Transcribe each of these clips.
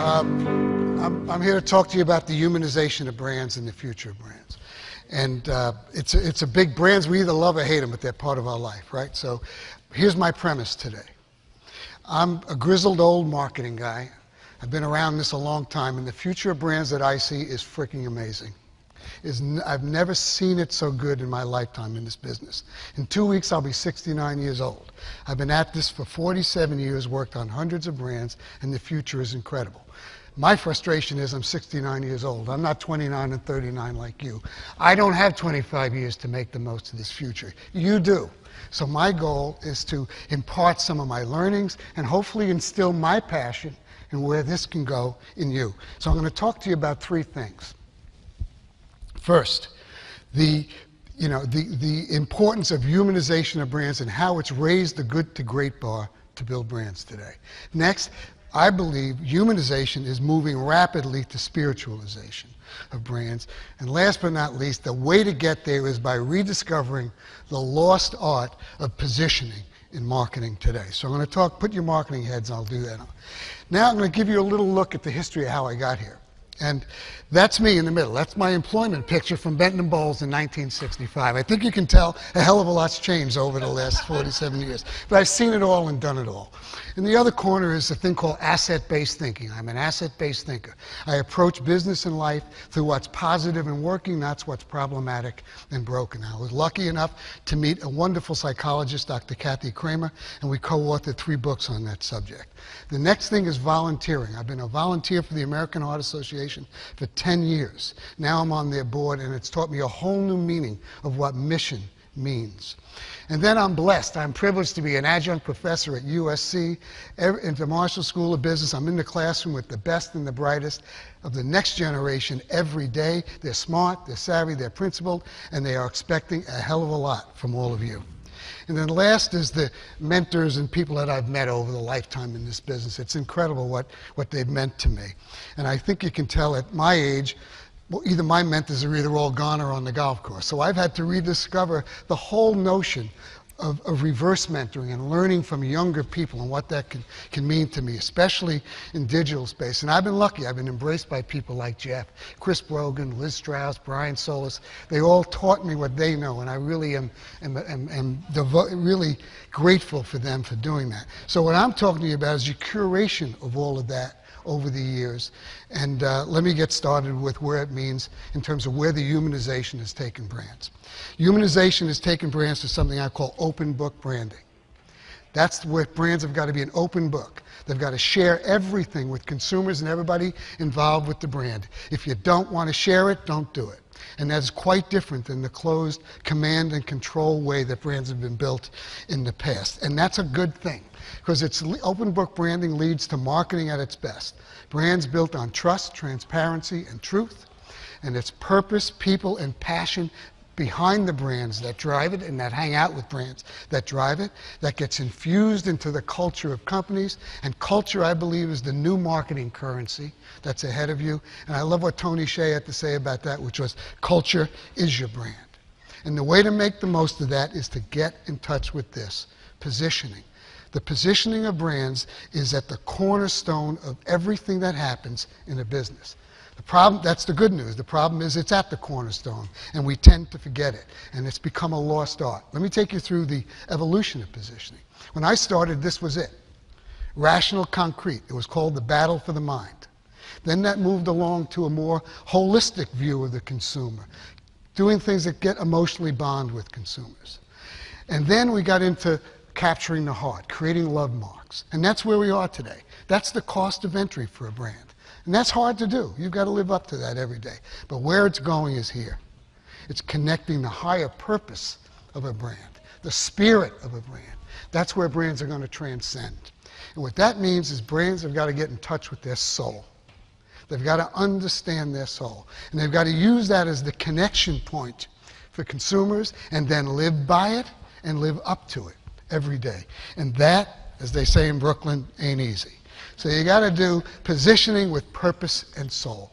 I'm here to talk to you about the humanization of brands and the future of brands. And it's a big brands, we either love or hate them, but they're part of our life, right? So here's my premise today. I'm a grizzled old marketing guy. I've been around this a long time, and the future of brands that I see is freaking amazing. I've never seen it so good in my lifetime in this business. In 2 weeks, I'll be 69 years old. I've been at this for 47 years, worked on hundreds of brands, and the future is incredible. My frustration is I'm 69 years old. I'm not 29 and 39 like you. I don't have 25 years to make the most of this future. You do. So my goal is to impart some of my learnings and hopefully instill my passion in where this can go in you. So I'm going to talk to you about three things. First, the importance of humanization of brands and how it's raised the good to great bar to build brands today. Next, I believe humanization is moving rapidly to spiritualization of brands. And last but not least, the way to get there is by rediscovering the lost art of positioning in marketing today. So I'm going to talk, put your marketing heads, I'll do that. Now I'm going to give you a little look at the history of how I got here. And that's me in the middle. That's my employment picture from Benton & Bowles in 1965. I think you can tell a hell of a lot's changed over the last 47 years. But I've seen it all and done it all. In the other corner is a thing called asset-based thinking. I'm an asset-based thinker. I approach business and life through what's positive and working, not what's problematic and broken. I was lucky enough to meet a wonderful psychologist, Dr. Kathy Kramer, and we co-authored 3 books on that subject. The next thing is volunteering. I've been a volunteer for the American Heart Association for 10 years. Now I'm on their board, and it's taught me a whole new meaning of what mission means. And then I'm blessed. I'm privileged to be an adjunct professor at USC, in the Marshall School of Business. I'm in the classroom with the best and the brightest of the next generation every day. They're smart, they're savvy, they're principled, and they are expecting a hell of a lot from all of you. And then last is the mentors and people that I've met over the lifetime in this business. It's incredible what they've meant to me. And I think you can tell at my age, well, either my mentors are either all gone or on the golf course. So I've had to rediscover the whole notion of reverse mentoring and learning from younger people and what that can mean to me, especially in digital space. And I've been lucky. I've been embraced by people like Jeff, Chris Brogan, Liz Strauss, Brian Solis. They all taught me what they know, and I really am really grateful for them for doing that. So what I'm talking to you about is your curation of all of that over the years. And let me get started with where it means in terms of where the humanization has taken brands. Humanization has taken brands to something I call open book branding. That's where brands have got to be an open book. They've got to share everything with consumers and everybody involved with the brand. If you don't want to share it, don't do it. And that's quite different than the closed command and control way that brands have been built in the past. And that's a good thing, because open book branding leads to marketing at its best. Brands built on trust, transparency, and truth, and it's purpose, people, and passion behind the brands that drive it and that hang out with brands that drive it, that gets infused into the culture of companies. And culture, I believe, is the new marketing currency that's ahead of you. And I love what Tony Hsieh had to say about that, which was, culture is your brand. And the way to make the most of that is to get in touch with this, positioning. The positioning of brands is at the cornerstone of everything that happens in a business. The problem, that's the good news. The problem is it's at the cornerstone, and we tend to forget it, and it's become a lost art. Let me take you through the evolution of positioning. When I started, this was it. Rational, concrete. It was called the battle for the mind. Then that moved along to a more holistic view of the consumer, doing things that get emotionally bond with consumers. And then we got into capturing the heart, creating love marks. And that's where we are today. That's the cost of entry for a brand. And that's hard to do. You've got to live up to that every day. But where it's going is here. It's connecting the higher purpose of a brand, the spirit of a brand. That's where brands are going to transcend. And what that means is brands have got to get in touch with their soul. They've got to understand their soul. And they've got to use that as the connection point for consumers, and then live by it and live up to it every day. And that, as they say in Brooklyn, ain't easy. So you got to do positioning with purpose and soul,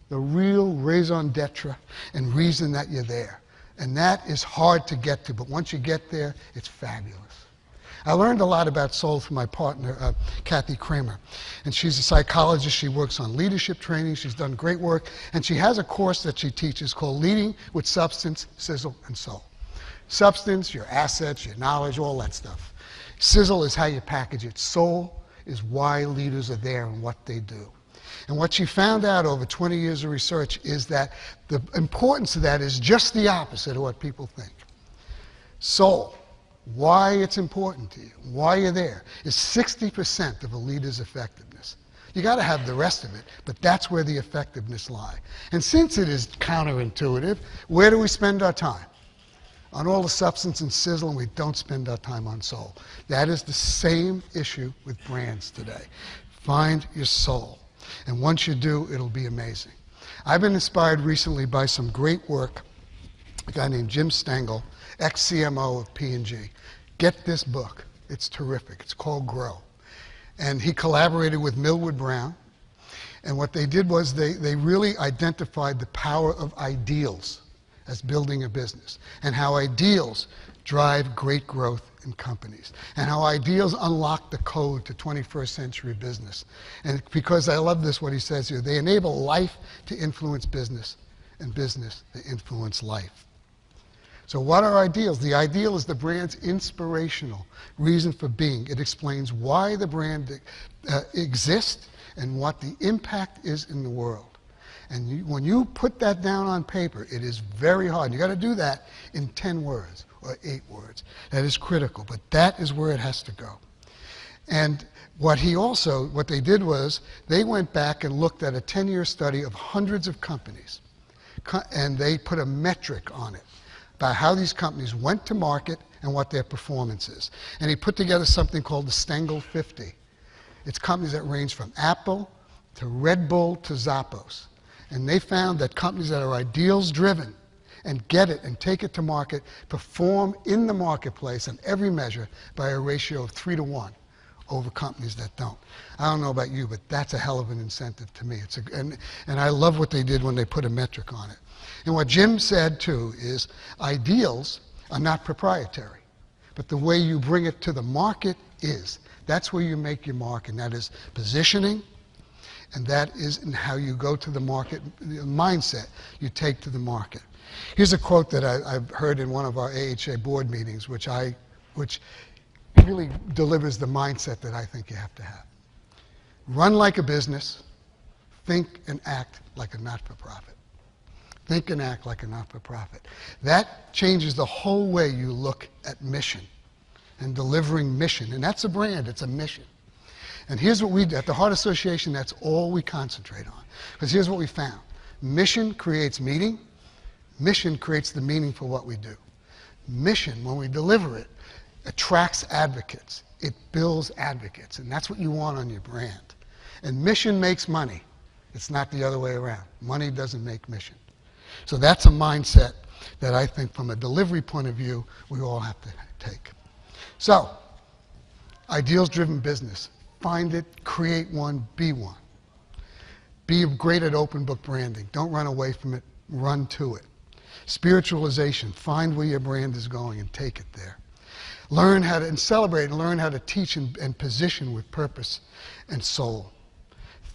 the real raison d'etre and reason that you're there. And that is hard to get to, but once you get there, it's fabulous. I learned a lot about soul from my partner, Kathy Kramer. And she's a psychologist. She works on leadership training. She's done great work. And she has a course that she teaches called Leading with Substance, Sizzle, and Soul. Substance, your assets, your knowledge, all that stuff. Sizzle is how you package it. Soul is why leaders are there and what they do. And what she found out over 20 years of research is that the importance of that is just the opposite of what people think. Soul, why it's important to you, why you're there, is 60% of a leader's effectiveness. You got to have the rest of it, but that's where the effectiveness lies. And since it is counterintuitive, where do we spend our time? On all the substance and sizzle, and we don't spend our time on soul. That is the same issue with brands today. Find your soul. And once you do, it'll be amazing. I've been inspired recently by some great work, a guy named Jim Stengel, ex-CMO of P&G. Get this book. It's terrific. It's called Grow. And he collaborated with Millward Brown. And what they did was they really identified the power of ideals as building a business, and how ideals drive great growth in companies, and how ideals unlock the code to 21st century business. And because I love this, what he says here, they enable life to influence business, and business to influence life. So what are ideals? The ideal is the brand's inspirational reason for being. It explains why the brand exists and what the impact is in the world. And when you put that down on paper, it is very hard. You got to do that in 10 words or 8 words. That is critical, but that is where it has to go. And what they did was they went back and looked at a 10-year study of hundreds of companies, and they put a metric on it about how these companies went to market and what their performance is. And he put together something called the Stengel 50. It's companies that range from Apple to Red Bull to Zappos. And they found that companies that are ideals driven and get it and take it to market perform in the marketplace on every measure by a ratio of 3 to 1 over companies that don't. I don't know about you, but that's a hell of an incentive to me. And I love what they did when they put a metric on it. And what Jim said too is ideals are not proprietary, but the way you bring it to the market is. That's where you make your mark, and that is positioning. And that is in how you go to the market, the mindset you take to the market. Here's a quote that I've heard in one of our AHA board meetings, which really delivers the mindset that I think you have to have. Run like a business, think and act like a not-for-profit. Think and act like a not-for-profit. That changes the whole way you look at mission and delivering mission. And that's a brand, it's a mission. And here's what we do. At the Heart Association, that's all we concentrate on. Because here's what we found. Mission creates meaning. Mission creates the meaning for what we do. Mission, when we deliver it, attracts advocates. It builds advocates. And that's what you want on your brand. And mission makes money. It's not the other way around. Money doesn't make mission. So that's a mindset that I think from a delivery point of view, we all have to take. So, ideals-driven business. Find it, create one, be one. Be great at open book branding. Don't run away from it, run to it. Spiritualization, find where your brand is going and take it there. Learn how to, and celebrate and learn how to teach and position with purpose and soul.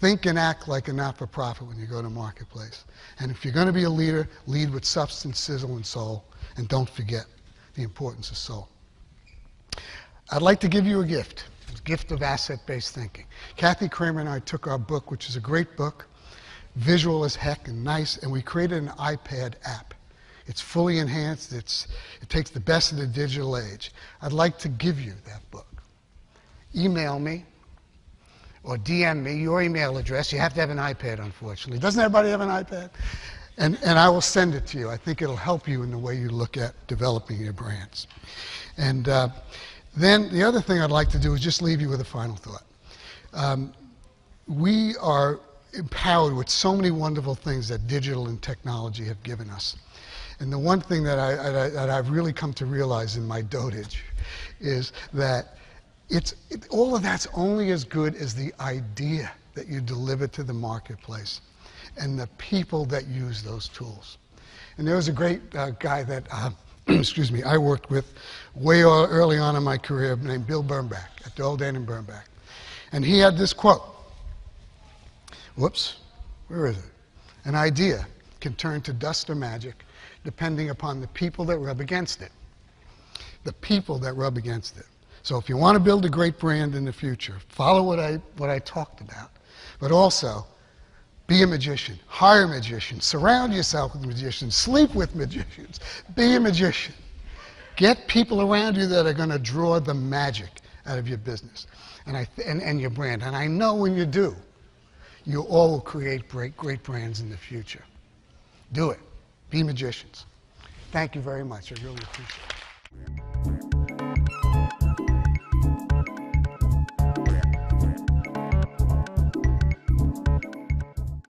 Think and act like a not-for-profit when you go to marketplace. And if you're going to be a leader, lead with substance, sizzle, and soul. And don't forget the importance of soul. I'd like to give you a gift. Gift of asset-based thinking. Kathy Kramer and I took our book, which is a great book, visual as heck and nice, and we created an iPad app. It's fully enhanced. It takes the best of the digital age. I'd like to give you that book. Email me or DM me your email address. You have to have an iPad, unfortunately. Doesn't everybody have an iPad? And I will send it to you. I think it'll help you in the way you look at developing your brands. And then the other thing I'd like to do is just leave you with a final thought. We are empowered with so many wonderful things that digital and technology have given us. And the one thing that I've really come to realize in my dotage is that all of that's only as good as the idea that you deliver to the marketplace and the people that use those tools. And there was a great guy that excuse me, I worked with way early on in my career, named Bill Bernbach at the old Inn in Bernbach. And he had this quote. Whoops, where is it? An idea can turn to dust or magic depending upon the people that rub against it. The people that rub against it. So if you want to build a great brand in the future, follow what I talked about. But also, be a magician. Hire magicians. Surround yourself with magicians. Sleep with magicians. Be a magician. Get people around you that are going to draw the magic out of your business and your brand. And I know when you do, you all will create great brands in the future. Do it. Be magicians. Thank you very much. I really appreciate it.